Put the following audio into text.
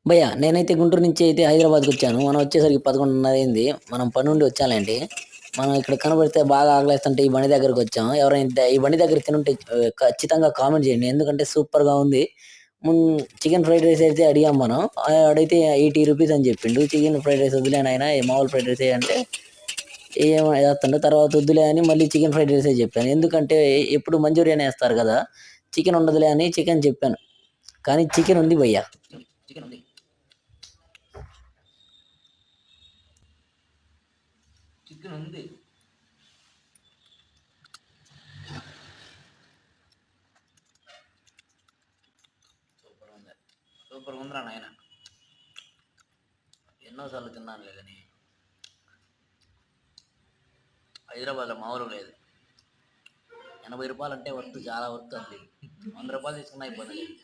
భయ్య నేనైతే గుంటూరు నుంచి అయితే హైదరాబాద్కి వచ్చాను. మనం వచ్చేసరికి 11:30 అయింది. మనం పని నుండి వచ్చాలండి. మనం ఇక్కడ కనబడితే బాగా ఆకలేస్తుంటే ఈ బండి దగ్గరికి వచ్చాం. ఎవరైనా ఈ బండి దగ్గర తినుంటే ఖచ్చితంగా కామెంట్ చేయండి. ఎందుకంటే సూపర్‌గా ఉంది. మున్ చికెన్ ఫ్రైడ్ రైస్ అయితే అడిగాం మనం. ఆడైతే ₹80 అని చెప్పిండు. చికెన్ ఫ్రైడ్ రైస్ వద్దులే నాయనా మామూలు ఫ్రైడ్ రైసే అంటే ఏమో ఏత్తండు. తర్వాత వద్దులే అని మళ్ళీ చికెన్ ఫ్రైడ్ రైసే చెప్పాను. ఎందుకంటే ఎప్పుడు మంచూరియన్ ఏస్తారు కదా! చికెన్ ఉండదులే అని చికెన్ చెప్పాను. కానీ చికెన్ ఉంది భయ్య. చికెన్ ఉంది. చికెన్ ఉంది. సూపర్ ఉంది. సూపర్ ఉందిరా నాయన. ఎన్నోసార్లు తిన్నానులే కానీ హైదరాబాద్లో మామూలు లేదు. ₹80 అంటే వర్త్ చాలా వర్త్ అండి. ₹100 తీసుకున్నా ఇబ్బంది లేదు.